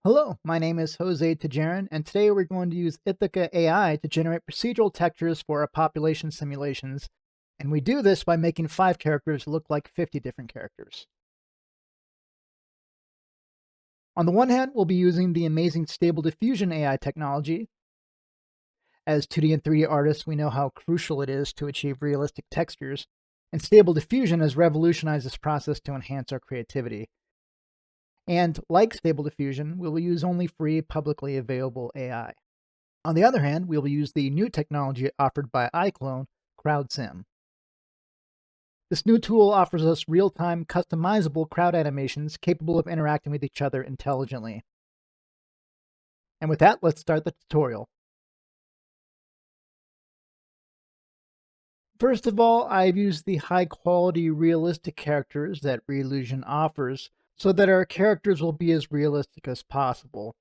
Hello, my name is Jose Tajaran, and today we're going to use Ithaca AI to generate procedural textures for our population simulations. And we do this by making 5 characters look like 50 different characters. On the one hand, we'll be using the amazing Stable Diffusion AI technology. As 2D and 3D artists, we know how crucial it is to achieve realistic textures, and Stable Diffusion has revolutionized this process to enhance our creativity. And like Stable Diffusion, we will use only free, publicly available AI. On the other hand, we will use the new technology offered by iClone, CrowdSim. This new tool offers us real-time, customizable crowd animations capable of interacting with each other intelligently. And with that, let's start the tutorial. First of all, I've used the high-quality, realistic characters that Reallusion offers so that our characters will be as realistic as possible.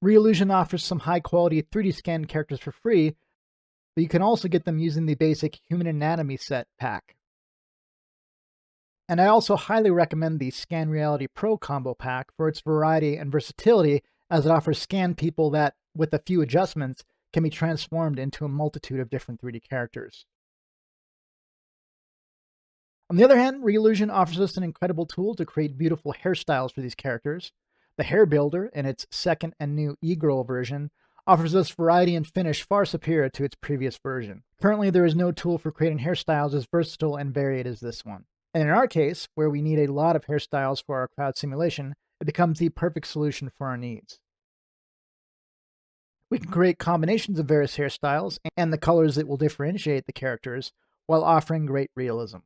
Reallusion offers some high-quality 3D scanned characters for free, but you can also get them using the basic Human Anatomy Set pack. And I also highly recommend the Scan Reality Pro combo pack for its variety and versatility, as it offers scanned people that, with a few adjustments, can be transformed into a multitude of different 3D characters. On the other hand, Reallusion offers us an incredible tool to create beautiful hairstyles for these characters. The Hair Builder, in its second and new e-girl version, offers us variety and finish far superior to its previous version. Currently, there is no tool for creating hairstyles as versatile and varied as this one. And in our case, where we need a lot of hairstyles for our crowd simulation, it becomes the perfect solution for our needs. We can create combinations of various hairstyles and the colors that will differentiate the characters while offering great realism.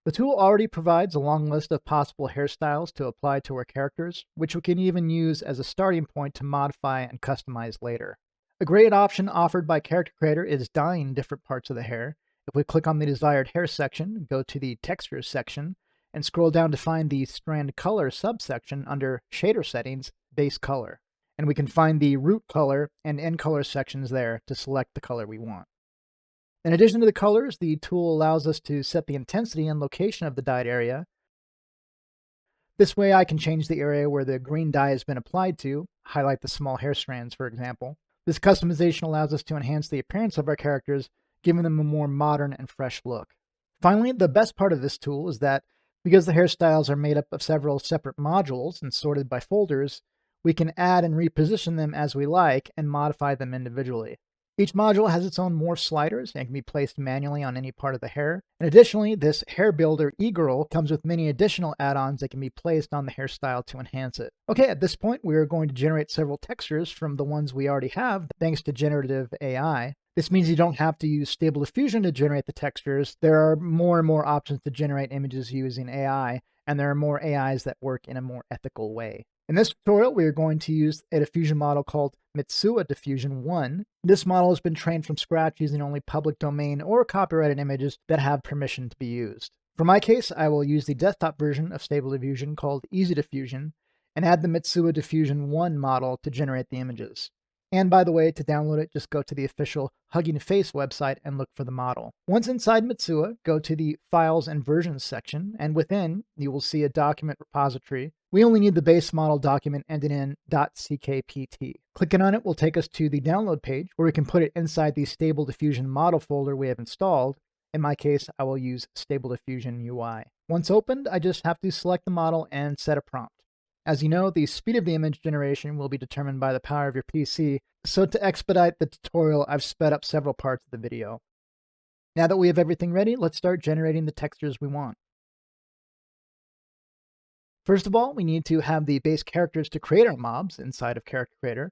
The tool already provides a long list of possible hairstyles to apply to our characters, which we can even use as a starting point to modify and customize later. A great option offered by Character Creator is dyeing different parts of the hair. If we click on the desired hair section, go to the Textures section, and scroll down to find the Strand Color subsection under Shader Settings, Base Color. And we can find the Root Color and End Color sections there to select the color we want. In addition to the colors, the tool allows us to set the intensity and location of the dyed area. This way I can change the area where the green dye has been applied to, highlight the small hair strands, for example. This customization allows us to enhance the appearance of our characters, giving them a more modern and fresh look. Finally, the best part of this tool is that because the hairstyles are made up of several separate modules and sorted by folders, we can add and reposition them as we like and modify them individually. Each module has its own morph sliders and can be placed manually on any part of the hair. And additionally, this Hair Builder e-girl comes with many additional add-ons that can be placed on the hairstyle to enhance it. Okay, at this point, we are going to generate several textures from the ones we already have, thanks to generative AI. This means you don't have to use Stable Diffusion to generate the textures. There are more and more options to generate images using AI, and there are more AIs that work in a more ethical way. In this tutorial, we are going to use a diffusion model called Mitsuha Diffusion 1. This model has been trained from scratch using only public domain or copyrighted images that have permission to be used. For my case, I will use the desktop version of Stable Diffusion called Easy Diffusion and add the Mitsuha Diffusion 1 model to generate the images. And by the way, to download it, just go to the official Hugging Face website and look for the model. Once inside Mitsuha, go to the Files and Versions section, and within, you will see a document repository. We only need the base model document ending in .ckpt. Clicking on it will take us to the download page, where we can put it inside the Stable Diffusion model folder we have installed. In my case, I will use Stable Diffusion UI. Once opened, I just have to select the model and set a prompt. As you know, the speed of the image generation will be determined by the power of your PC, so to expedite the tutorial, I've sped up several parts of the video. Now that we have everything ready, let's start generating the textures we want. First of all, we need to have the base characters to create our mobs inside of Character Creator.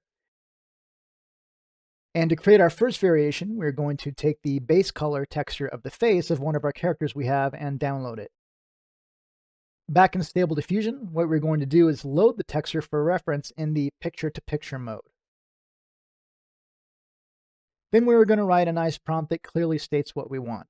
And to create our first variation, we're going to take the base color texture of the face of one of our characters we have and download it. Back in Stable Diffusion, what we're going to do is load the texture for reference in the picture-to-picture mode. Then we're going to write a nice prompt that clearly states what we want.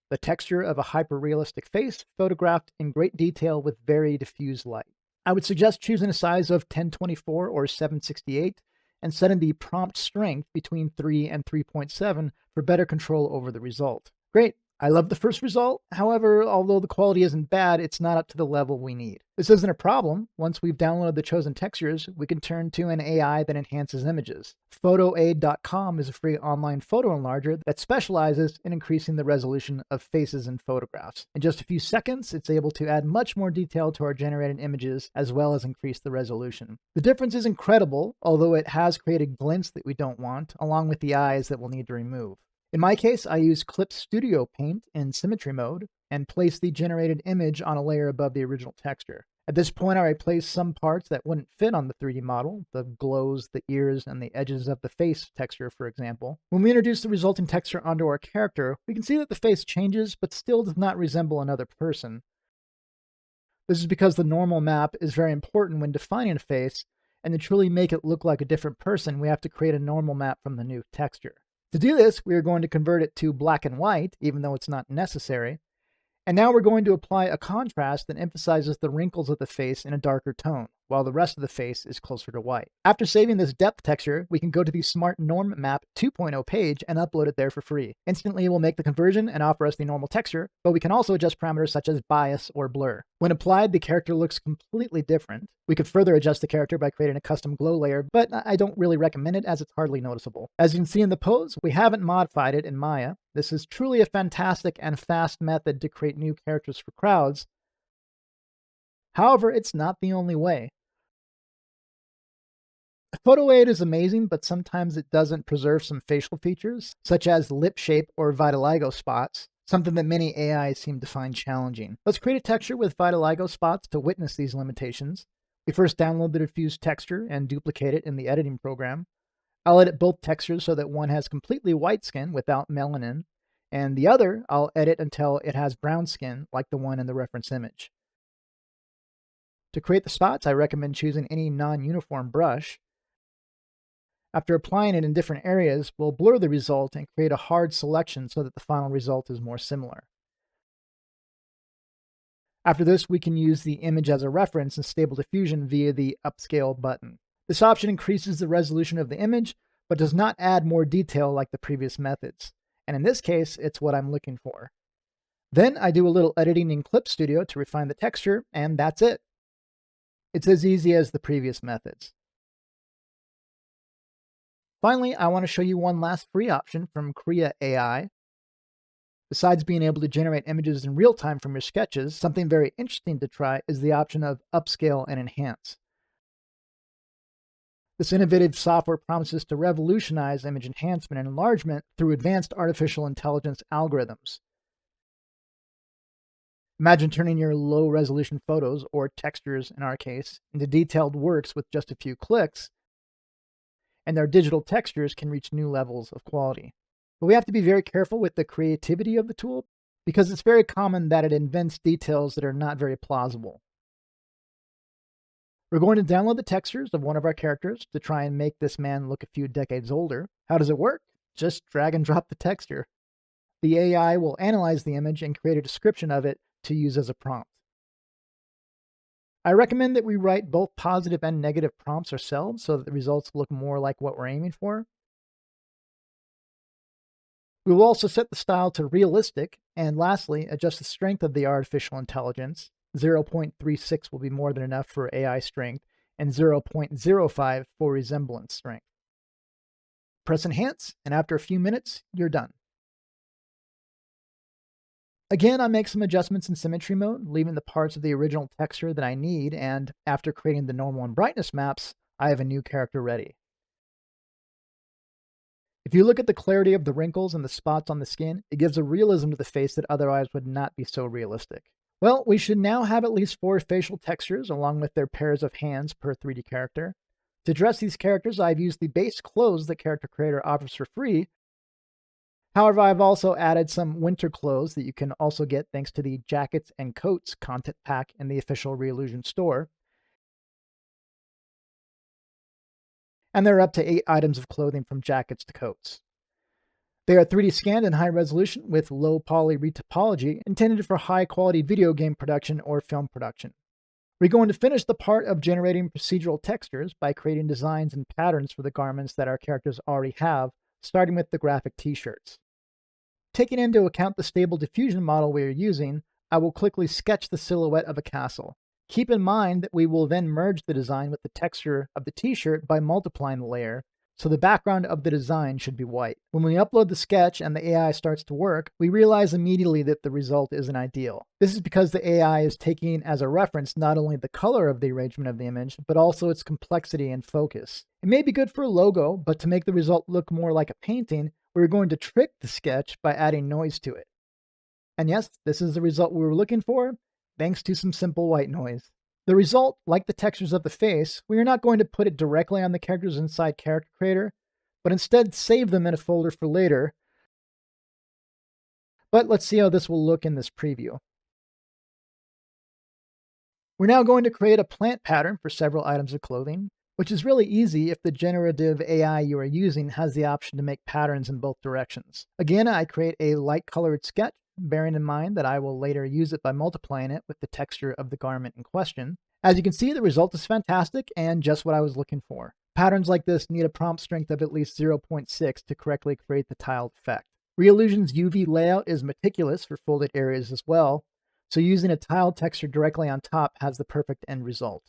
The texture of a hyper-realistic face photographed in great detail with very diffuse light. I would suggest choosing a size of 1024 or 768 and setting the prompt strength between 3 and 3.7 for better control over the result. Great, I love the first result. However, although the quality isn't bad, it's not up to the level we need. This isn't a problem. Once we've downloaded the chosen textures, we can turn to an AI that enhances images. PhotoAid.com is a free online photo enlarger that specializes in increasing the resolution of faces in photographs. In just a few seconds, it's able to add much more detail to our generated images as well as increase the resolution. The difference is incredible, although it has created glints that we don't want, along with the eyes that we'll need to remove. In my case, I use Clip Studio Paint in symmetry mode and place the generated image on a layer above the original texture. At this point, I replace some parts that wouldn't fit on the 3D model, the glows, the ears, and the edges of the face texture, for example. When we introduce the resulting texture onto our character, we can see that the face changes, but still does not resemble another person. This is because the normal map is very important when defining a face, and to truly make it look like a different person, we have to create a normal map from the new texture. To do this, we are going to convert it to black and white, even though it's not necessary. And now we're going to apply a contrast that emphasizes the wrinkles of the face in a darker tone, while the rest of the face is closer to white. After saving this depth texture, we can go to the Smart Norm Map 2.0 page and upload it there for free. Instantly, it will make the conversion and offer us the normal texture, but we can also adjust parameters such as bias or blur. When applied, the character looks completely different. We could further adjust the character by creating a custom glow layer, but I don't really recommend it as it's hardly noticeable. As you can see in the pose, we haven't modified it in Maya. This is truly a fantastic and fast method to create new characters for crowds. However, it's not the only way. Photo Aid is amazing, but sometimes it doesn't preserve some facial features, such as lip shape or vitiligo spots, something that many AIs seem to find challenging. Let's create a texture with vitiligo spots to witness these limitations. We first download the diffused texture and duplicate it in the editing program. I'll edit both textures so that one has completely white skin without melanin, and the other I'll edit until it has brown skin like the one in the reference image. To create the spots, I recommend choosing any non-uniform brush. After applying it in different areas, we'll blur the result and create a hard selection so that the final result is more similar. After this, we can use the image as a reference in Stable Diffusion via the Upscale button. This option increases the resolution of the image, but does not add more detail like the previous methods. And in this case, it's what I'm looking for. Then I do a little editing in Clip Studio to refine the texture, and that's it. It's as easy as the previous methods. Finally, I want to show you one last free option from Krea AI. Besides being able to generate images in real time from your sketches, something very interesting to try is the option of Upscale and Enhance. This innovative software promises to revolutionize image enhancement and enlargement through advanced artificial intelligence algorithms. Imagine turning your low-resolution photos, or textures in our case, into detailed works with just a few clicks, and their digital textures can reach new levels of quality. But we have to be very careful with the creativity of the tool, because it's very common that it invents details that are not very plausible. We're going to download the textures of one of our characters to try and make this man look a few decades older. How does it work? Just drag and drop the texture. The AI will analyze the image and create a description of it to use as a prompt. I recommend that we write both positive and negative prompts ourselves so that the results look more like what we're aiming for. We will also set the style to realistic, and lastly, adjust the strength of the artificial intelligence. 0.36 will be more than enough for AI strength, and 0.05 for resemblance strength. Press Enhance, and after a few minutes, you're done. Again, I make some adjustments in symmetry mode, leaving the parts of the original texture that I need, and after creating the normal and brightness maps, I have a new character ready. If you look at the clarity of the wrinkles and the spots on the skin, it gives a realism to the face that otherwise would not be so realistic. Well, we should now have at least 4 facial textures along with their pairs of hands per 3D character. To dress these characters, I've used the base clothes the character creator offers for free. However, I've also added some winter clothes that you can also get thanks to the Jackets and Coats content pack in the official Reallusion store. And there are up to 8 items of clothing from jackets to coats. They are 3D scanned in high resolution with low poly retopology, intended for high quality video game production or film production. We're going to finish the part of generating procedural textures by creating designs and patterns for the garments that our characters already have, starting with the graphic t-shirts. Taking into account the stable diffusion model we are using, I will quickly sketch the silhouette of a castle. Keep in mind that we will then merge the design with the texture of the t-shirt by multiplying the layer, so the background of the design should be white. When we upload the sketch and the AI starts to work, we realize immediately that the result isn't ideal. This is because the AI is taking as a reference not only the color of the arrangement of the image, but also its complexity and focus. It may be good for a logo, but to make the result look more like a painting, we're going to trick the sketch by adding noise to it. And yes, this is the result we were looking for, thanks to some simple white noise. The result, like the textures of the face, we are not going to put it directly on the characters inside Character Creator, but instead save them in a folder for later. But let's see how this will look in this preview. We're now going to create a plant pattern for several items of clothing, which is really easy if the generative AI you are using has the option to make patterns in both directions. Again, I create a light colored sketch, bearing in mind that I will later use it by multiplying it with the texture of the garment in question. As you can see, the result is fantastic and just what I was looking for. Patterns like this need a prompt strength of at least 0.6 to correctly create the tiled effect. Reallusion's UV layout is meticulous for folded areas as well, so using a tiled texture directly on top has the perfect end result.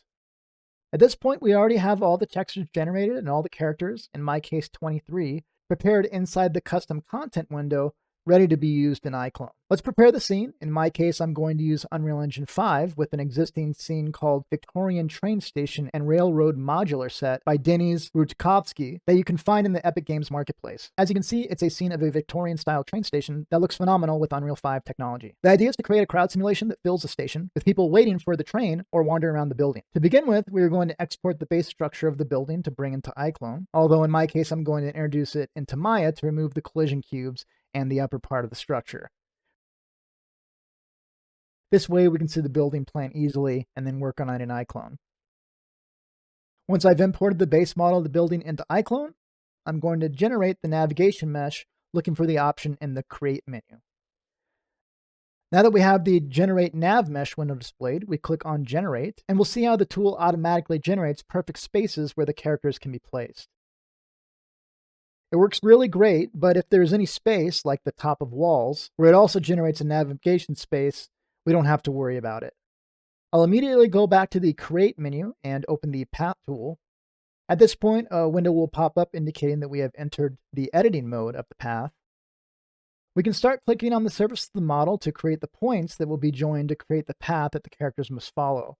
At this point, we already have all the textures generated and all the characters, in my case 23, prepared inside the custom content window, ready to be used in iClone. Let's prepare the scene. In my case, I'm going to use Unreal Engine 5 with an existing scene called Victorian Train Station and Railroad Modular Set by Denis Rudkovsky that you can find in the Epic Games Marketplace. As you can see, it's a scene of a Victorian-style train station that looks phenomenal with Unreal 5 technology. The idea is to create a crowd simulation that fills the station with people waiting for the train or wandering around the building. To begin with, we are going to export the base structure of the building to bring into iClone, although in my case, I'm going to introduce it into Maya to remove the collision cubes and the upper part of the structure. This way we can see the building plan easily and then work on it in iClone. Once I've imported the base model of the building into iClone, I'm going to generate the navigation mesh looking for the option in the Create menu. Now that we have the Generate Nav Mesh window displayed, we click on Generate, and we'll see how the tool automatically generates perfect spaces where the characters can be placed. It works really great, but if there's any space, like the top of walls, where it also generates a navigation space, we don't have to worry about it. I'll immediately go back to the Create menu and open the Path tool. At this point, a window will pop up indicating that we have entered the editing mode of the path. We can start clicking on the surface of the model to create the points that will be joined to create the path that the characters must follow.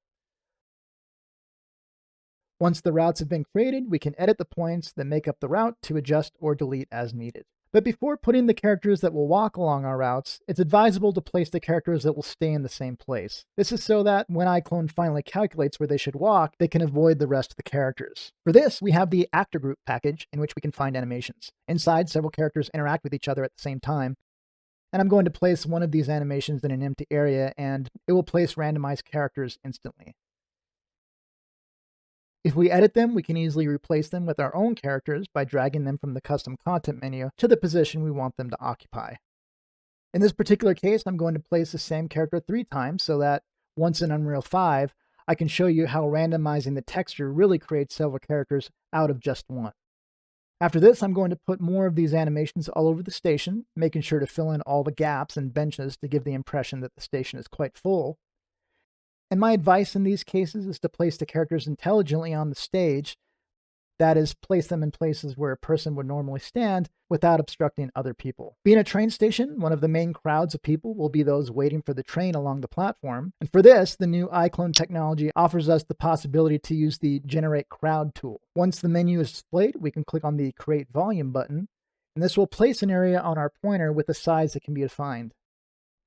Once the routes have been created, we can edit the points that make up the route to adjust or delete as needed. But before putting the characters that will walk along our routes, it's advisable to place the characters that will stay in the same place. This is so that when iClone finally calculates where they should walk, they can avoid the rest of the characters. For this, we have the Actor Group package in which we can find animations. Inside, several characters interact with each other at the same time. And I'm going to place one of these animations in an empty area, and it will place randomized characters instantly. If we edit them, we can easily replace them with our own characters by dragging them from the custom content menu to the position we want them to occupy. In this particular case, I'm going to place the same character 3 times so that once in Unreal 5, I can show you how randomizing the texture really creates several characters out of just one. After this, I'm going to put more of these animations all over the station, making sure to fill in all the gaps and benches to give the impression that the station is quite full. And my advice in these cases is to place the characters intelligently on the stage, that is, place them in places where a person would normally stand without obstructing other people. Being a train station, one of the main crowds of people will be those waiting for the train along the platform. And for this, the new iClone technology offers us the possibility to use the Generate Crowd tool. Once the menu is displayed, we can click on the Create Volume button, and this will place an area on our pointer with a size that can be defined.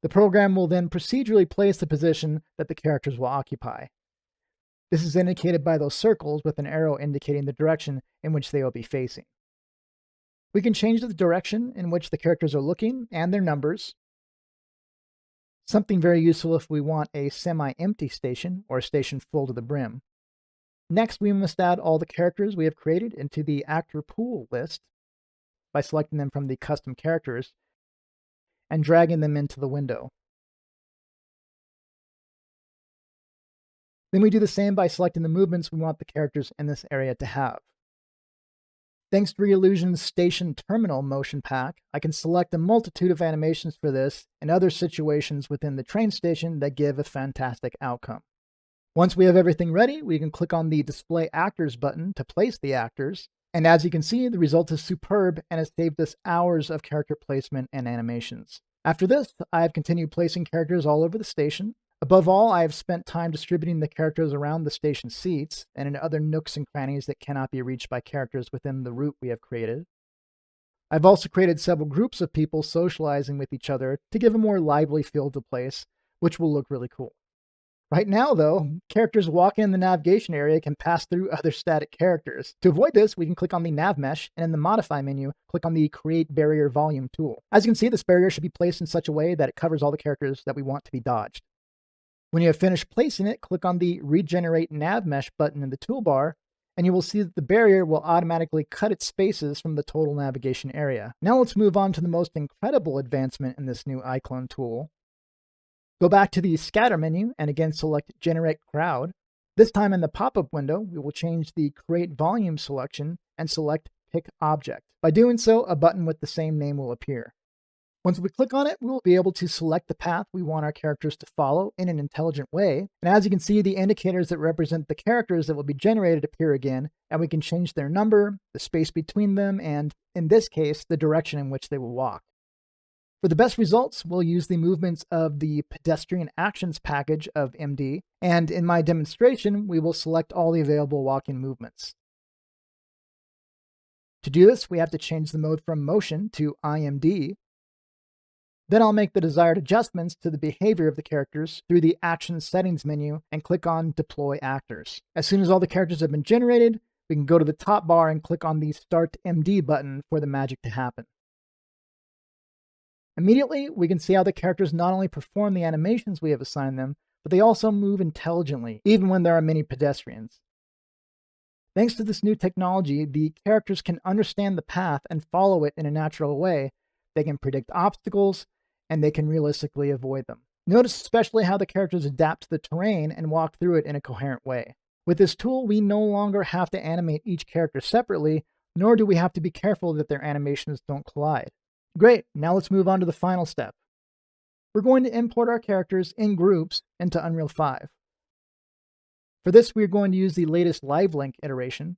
The program will then procedurally place the position that the characters will occupy. This is indicated by those circles with an arrow indicating the direction in which they will be facing. We can change the direction in which the characters are looking and their numbers. Something very useful if we want a semi-empty station or a station full to the brim. Next, we must add all the characters we have created into the actor pool list by selecting them from the custom characters and dragging them into the window. Then we do the same by selecting the movements we want the characters in this area to have. Thanks to Reallusion's Station Terminal motion pack, I can select a multitude of animations for this and other situations within the train station that give a fantastic outcome. Once we have everything ready, we can click on the Display Actors button to place the actors, and as you can see, the result is superb and has saved us hours of character placement and animations. After this, I have continued placing characters all over the station. Above all, I have spent time distributing the characters around the station seats and in other nooks and crannies that cannot be reached by characters within the route we have created. I've also created several groups of people socializing with each other to give a more lively feel to the place, which will look really cool. Right now, though, characters walking in the navigation area can pass through other static characters. To avoid this, we can click on the Nav Mesh, and in the Modify menu, click on the Create Barrier Volume tool. As you can see, this barrier should be placed in such a way that it covers all the characters that we want to be dodged. When you have finished placing it, click on the Regenerate Nav Mesh button in the toolbar, and you will see that the barrier will automatically cut its spaces from the total navigation area. Now let's move on to the most incredible advancement in this new iClone tool. Go back to the Scatter menu and again select Generate Crowd. This time in the pop-up window, we will change the Create Volume selection and select Pick Object. By doing so, a button with the same name will appear. Once we click on it, we will be able to select the path we want our characters to follow in an intelligent way. And as you can see, the indicators that represent the characters that will be generated appear again, and we can change their number, the space between them, and in this case, the direction in which they will walk. For the best results, we'll use the movements of the Pedestrian Actions package of MD, and in my demonstration, we will select all the available walking movements. To do this, we have to change the mode from Motion to IMD. Then I'll make the desired adjustments to the behavior of the characters through the Action Settings menu and click on Deploy Actors. As soon as all the characters have been generated, we can go to the top bar and click on the Start MD button for the magic to happen. Immediately, we can see how the characters not only perform the animations we have assigned them, but they also move intelligently, even when there are many pedestrians. Thanks to this new technology, the characters can understand the path and follow it in a natural way. They can predict obstacles, and they can realistically avoid them. Notice especially how the characters adapt to the terrain and walk through it in a coherent way. With this tool, we no longer have to animate each character separately, nor do we have to be careful that their animations don't collide. Great, now let's move on to the final step. We're going to import our characters in groups into Unreal 5. For this, we're going to use the latest LiveLink iteration.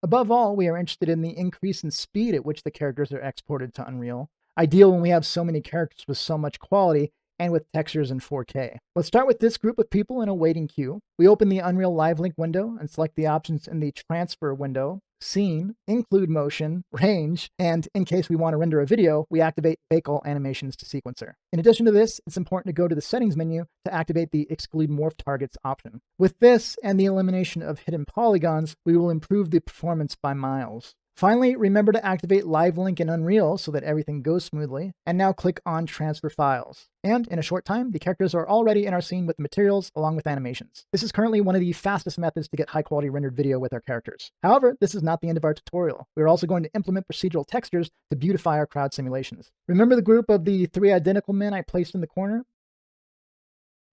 Above all, we are interested in the increase in speed at which the characters are exported to Unreal, ideal when we have so many characters with so much quality and with textures in 4K. Let's start with this group of people in a waiting queue. We open the Unreal LiveLink window and select the options in the Transfer window, Scene, Include Motion, Range, and in case we want to render a video, we activate Bake All Animations to Sequencer. In addition to this, it's important to go to the Settings menu to activate the Exclude Morph Targets option. With this and the elimination of hidden polygons, we will improve the performance by miles. Finally, remember to activate LiveLink in Unreal so that everything goes smoothly, and now click on Transfer Files. And in a short time, the characters are already in our scene with materials along with animations. This is currently one of the fastest methods to get high-quality rendered video with our characters. However, this is not the end of our tutorial. We're also going to implement procedural textures to beautify our crowd simulations. Remember the group of the 3 identical men I placed in the corner?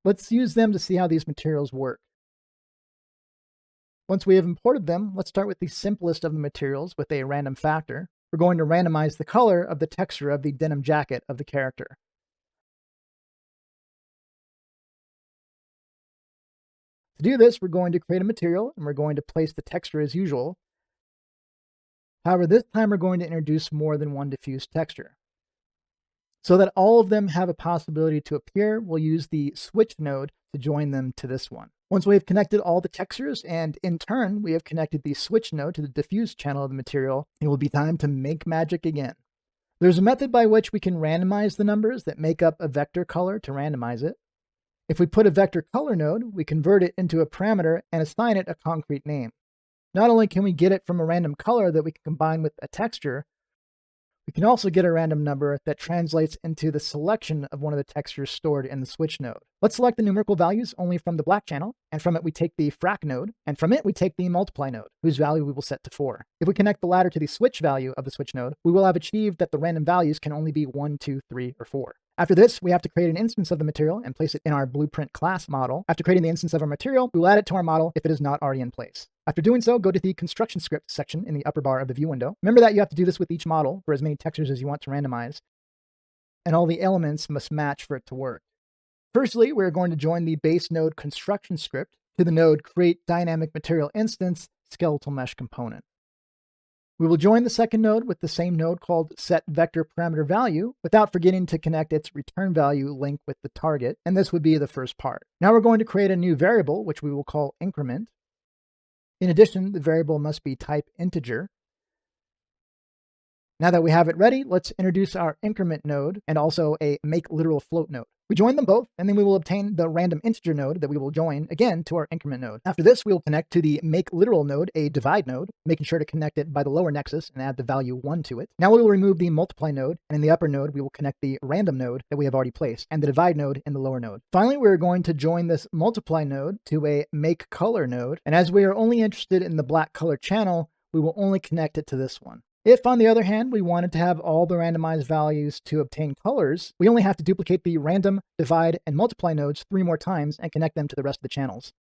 Let's use them to see how these materials work. Once we have imported them, let's start with the simplest of the materials with a random factor. We're going to randomize the color of the texture of the denim jacket of the character. To do this, we're going to create a material and we're going to place the texture as usual. However, this time we're going to introduce more than one diffuse texture. So that all of them have a possibility to appear, we'll use the switch node to join them to this one. Once we have connected all the textures, and in turn, we have connected the switch node to the diffuse channel of the material, it will be time to make magic again. There's a method by which we can randomize the numbers that make up a vector color to randomize it. If we put a vector color node, we convert it into a parameter and assign it a concrete name. Not only can we get it from a random color that we can combine with a texture, we can also get a random number that translates into the selection of one of the textures stored in the switch node. Let's select the numerical values only from the black channel, and from it we take the frac node, and from it we take the multiply node, whose value we will set to 4. If we connect the latter to the switch value of the switch node, we will have achieved that the random values can only be 1, 2, 3, or 4. After this, we have to create an instance of the material and place it in our blueprint class model. After creating the instance of our material, we will add it to our model if it is not already in place. After doing so, go to the construction script section in the upper bar of the view window. Remember that you have to do this with each model for as many textures as you want to randomize, and all the elements must match for it to work. Firstly, we're going to join the base node construction script to the node create dynamic material instance skeletal mesh component. We will join the second node with the same node called set vector parameter value without forgetting to connect its return value link with the target, and this would be the first part. Now we're going to create a new variable, which we will call increment. In addition, the variable must be type integer. Now that we have it ready, let's introduce our increment node and also a make literal float node. We join them both, and then we will obtain the random integer node that we will join again to our increment node. After this, we will connect to the make literal node a divide node, making sure to connect it by the lower nexus and add the value 1 to it. Now we will remove the multiply node, and in the upper node, we will connect the random node that we have already placed, and the divide node in the lower node. Finally, we're going to join this multiply node to a make color node, and as we are only interested in the black color channel, we will only connect it to this one. If, on the other hand, we wanted to have all the randomized values to obtain colors, we only have to duplicate the random, divide, and multiply nodes 3 more times and connect them to the rest of the channels.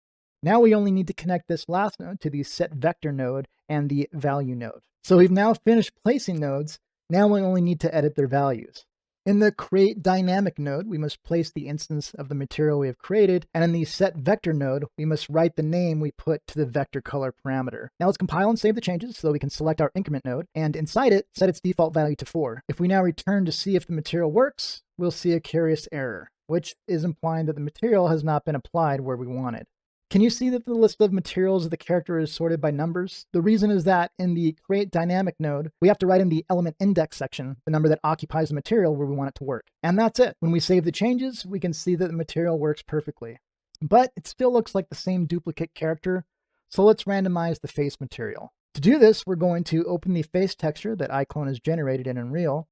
Now we only need to connect this last node to the set vector node and the value node. So we've now finished placing nodes. Now we only need to edit their values. In the create dynamic node, we must place the instance of the material we have created, and in the set vector node, we must write the name we put to the vector color parameter. Now let's compile and save the changes so that we can select our increment node, and inside it, set its default value to 4. If we now return to see if the material works, we'll see a curious error, which is implying that the material has not been applied where we want it. Can you see that the list of materials of the character is sorted by numbers? The reason is that in the create dynamic node, we have to write in the element index section the number that occupies the material where we want it to work. And that's it. When we save the changes, we can see that the material works perfectly. But it still looks like the same duplicate character, so let's randomize the face material. To do this, we're going to open the face texture that iClone has generated in Unreal,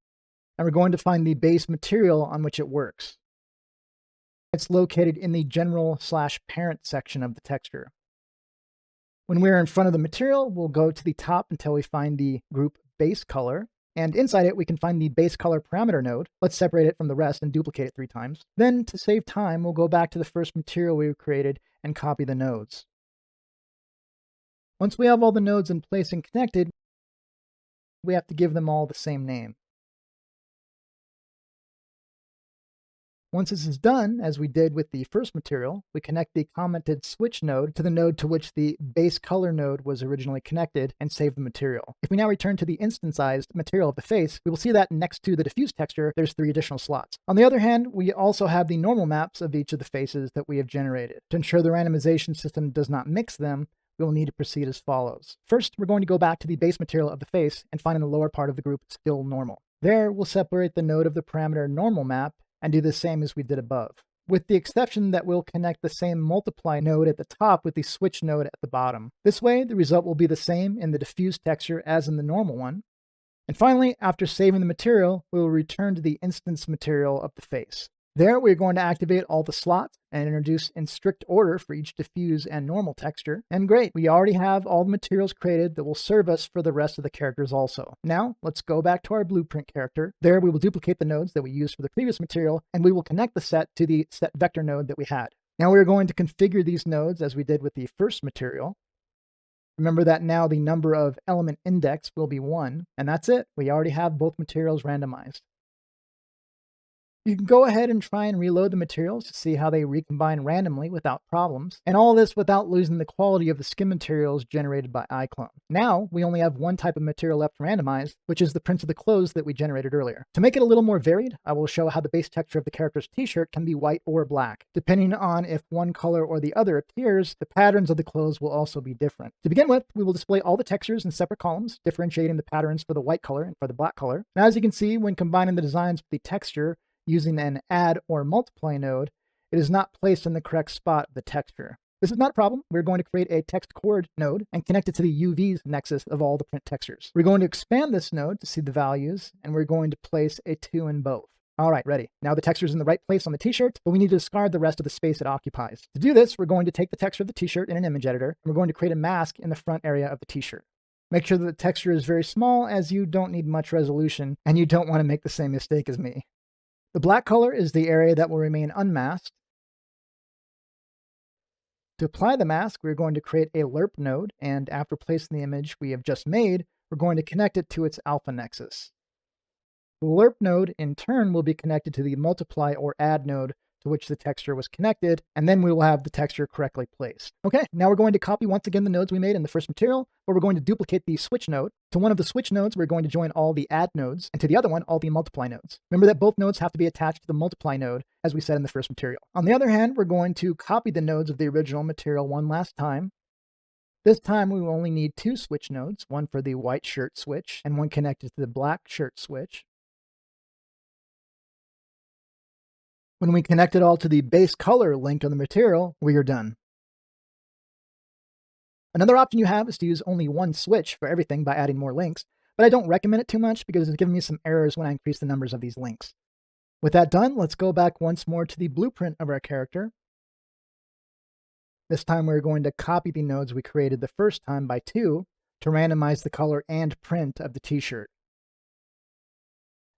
and we're going to find the base material on which it works. It's located in the general/parent section of the texture. When we're in front of the material, we'll go to the top until we find the group base color, and inside it we can find the base color parameter node. Let's separate it from the rest and duplicate it 3 times. Then, to save time, we'll go back to the first material we created and copy the nodes. Once we have all the nodes in place and connected, we have to give them all the same name. Once this is done, as we did with the first material, we connect the commented switch node to the node to which the base color node was originally connected and save the material. If we now return to the instancized material of the face, we will see that next to the diffuse texture, there's 3 additional slots. On the other hand, we also have the normal maps of each of the faces that we have generated. To ensure the randomization system does not mix them, we will need to proceed as follows. First, we're going to go back to the base material of the face and find in the lower part of the group still normal. There, we'll separate the node of the parameter normal map and do the same as we did above, with the exception that we'll connect the same multiply node at the top with the switch node at the bottom. This way, the result will be the same in the diffuse texture as in the normal one. And finally, after saving the material, we will return to the instance material of the face. There, we're going to activate all the slots and introduce in strict order for each diffuse and normal texture. And great, we already have all the materials created that will serve us for the rest of the characters also. Now, let's go back to our blueprint character. There, we will duplicate the nodes that we used for the previous material, and we will connect the set to the set vector node that we had. Now we're going to configure these nodes as we did with the first material. Remember that now the number of element index will be 1, and that's it. We already have both materials randomized. You can go ahead and try and reload the materials to see how they recombine randomly without problems, and all this without losing the quality of the skin materials generated by iClone. Now, we only have one type of material left to randomize, which is the prints of the clothes that we generated earlier. To make it a little more varied, I will show how the base texture of the character's t-shirt can be white or black. Depending on if one color or the other appears, the patterns of the clothes will also be different. To begin with, we will display all the textures in separate columns, differentiating the patterns for the white color and for the black color. Now, as you can see, when combining the designs with the texture, using an add or multiply node, it is not placed in the correct spot of the texture. This is not a problem. We're going to create a text chord node and connect it to the UVs nexus of all the print textures. We're going to expand this node to see the values, and we're going to place a 2 in both. All right, ready. Now the texture is in the right place on the t-shirt, but we need to discard the rest of the space it occupies. To do this, we're going to take the texture of the t-shirt in an image editor, and we're going to create a mask in the front area of the t-shirt. Make sure that the texture is very small, as you don't need much resolution, and you don't want to make the same mistake as me. The black color is the area that will remain unmasked. To apply the mask, we're going to create a lerp node, and after placing the image we have just made, we're going to connect it to its alpha nexus. The lerp node, in turn, will be connected to the multiply or add node to which the texture was connected, and then we will have the texture correctly placed. Okay, now we're going to copy once again the nodes we made in the first material, but we're going to duplicate the switch node. To one of the switch nodes, we're going to join all the add nodes, and to the other one, all the multiply nodes. Remember that both nodes have to be attached to the multiply node, as we said in the first material. On the other hand, we're going to copy the nodes of the original material one last time. This time we will only need two switch nodes, one for the white shirt switch and one connected to the black shirt switch. When we connect it all to the base color linked on the material, we are done. Another option you have is to use only one switch for everything by adding more links, but I don't recommend it too much because it's giving me some errors when I increase the numbers of these links. With that done, let's go back once more to the blueprint of our character. This time we're going to copy the nodes we created the first time by 2 to randomize the color and print of the t-shirt.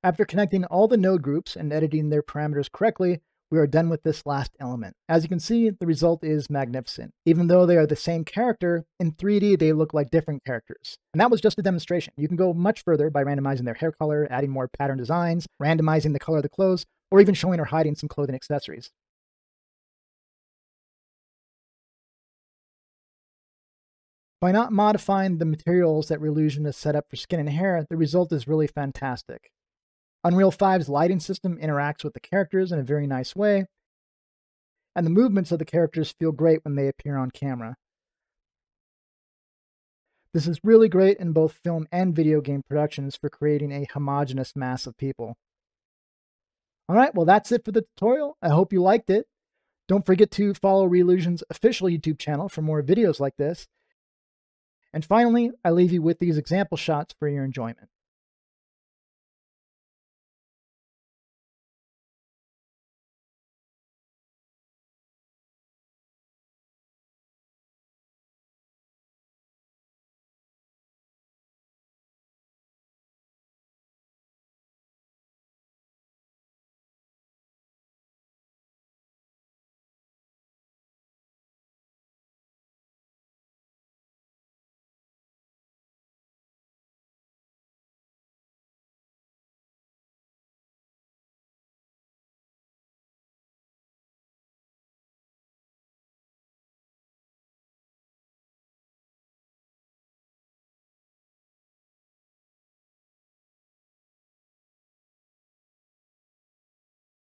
After connecting all the node groups and editing their parameters correctly, we are done with this last element. As you can see, the result is magnificent. Even though they are the same character, in 3D they look like different characters. And that was just a demonstration. You can go much further by randomizing their hair color, adding more pattern designs, randomizing the color of the clothes, or even showing or hiding some clothing accessories. By not modifying the materials that Reallusion has set up for skin and hair, the result is really fantastic. Unreal 5's lighting system interacts with the characters in a very nice way, and the movements of the characters feel great when they appear on camera. This is really great in both film and video game productions for creating a homogeneous mass of people. Alright, well that's it for the tutorial. I hope you liked it. Don't forget to follow Reallusion's official YouTube channel for more videos like this. And finally, I leave you with these example shots for your enjoyment.